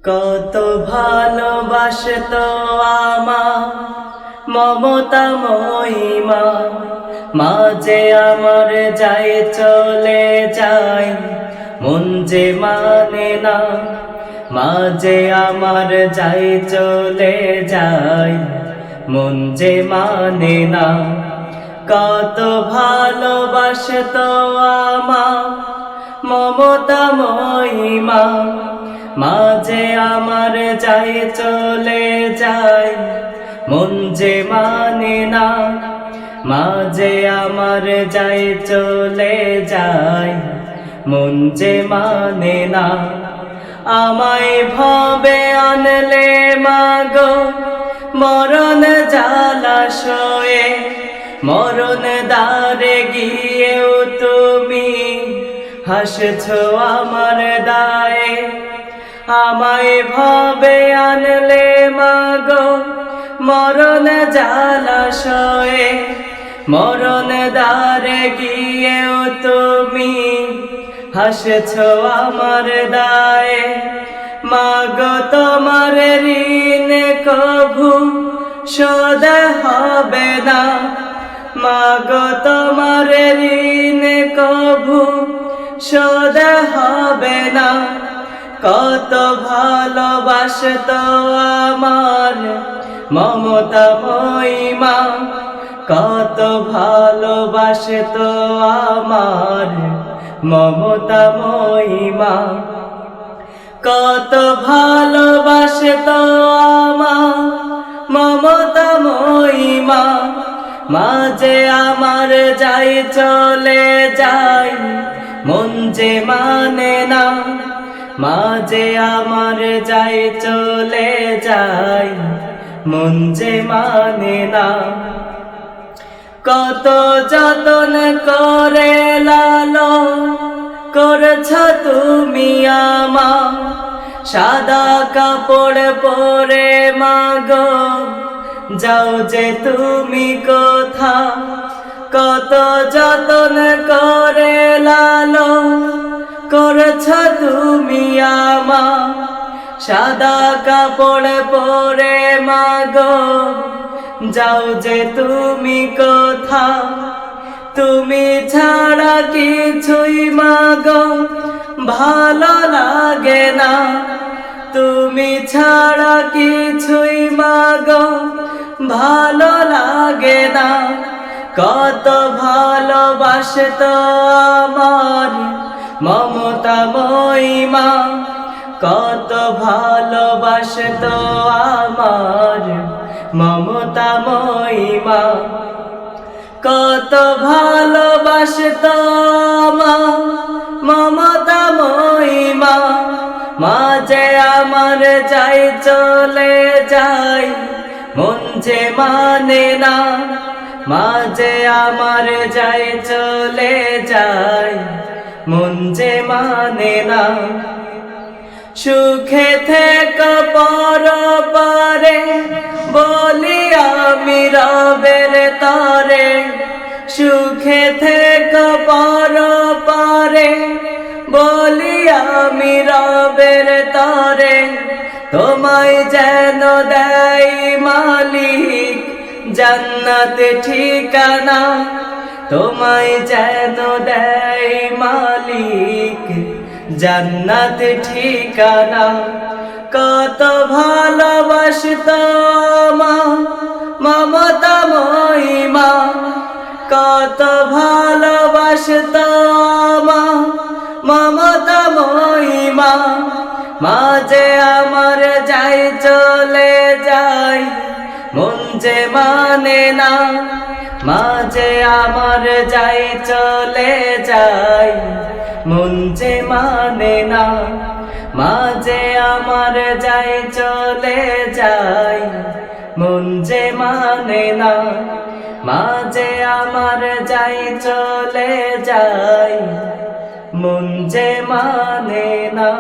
কত ভালোবাসতো আমার মমতা মহিমা, মাঝে আমার যায় চলে যায় মন যে মানে না। মাঝে আমার যায় চলে যায় মন যে মানে না। কত ভালোবাসতো আমার মমতা মহিমা, মাঝে আমার যায় চলে যায় মন যে মানে না। মাঝে আমার যায় চলে যায় মন যে মানে না। আমায় ভবে আনলে মাগো মরণ জালাশয়ে, মরণ দ্বারে গিয়েও তুমি হাসছো আমার দায়ে। আমায় ভবে আনলে মাগো মরণ জালাশয়ে, মরণ দ্বারে গিয়েও তুমি হাসছো আমার দায়ে। মাগো তোমার ঋণ কভু শোধ হবে না, মাগো তোমার ঋণ কভু শোধ হবে না। কত ভালোবাসতো আমার মমতা মহিমা, কত ভালোবাসতো আমার মমতা মহিমা। কত ভালোবাসতো আমার মমতা মহিমা, মাঝে আমার যাই চলে যায় মন যে মানে না। মাঝে আমার যাই চলে যায় মন যে মানে না। কত যতন করে লালন করেছ তুমি আমার, সাদা কাপড় পরে মাগো যাও যে তুমি কোথা। কত যতন করে লালন করেছ তুমি আমার, সাদা কাপড় পরে মাগো যাও যে তুমি কোথা। তুমি ছাড়া কিছুই মাগো ভালো লাগে না, তুমি ছাড়া কিছুই মাগো ভালো লাগে না। কত ভালোবাসতো আমার মমতা মহিমা, কত ভালোবাসতো আমার মমতা মহিমা। কত ভালোবাসতো আমার মমতা মহিমা, মাঝে আমার যাই চলে যায় মন যে মানে না। মাঝে আমার যাই চলে যায় মন যে মানে না। সুখে থেকো পরপারে বলি আমি রবের তরে, সুখে থেকো পরপারে বলি আমি রবের তরে। তোমায় যেন দেয় মালিক জান্নাত ঠিকানা, তোমায় যেন দেয় মালিক জান্নাত ঠিকানা। কত ভালোবাসতো আমার মমতা মহিমা, কত ভালোবাসতো আমার মমতা মহিমা, মাঝে আমার যাই চলে যায় মন যে মানে না। মাঝে আমার যাই চলে যায় মন যে মানে না। মাঝে আমার যাই চলে যায় মন যে মানে না। মাঝে আমার যাই চলে যায় মন যে মানে না।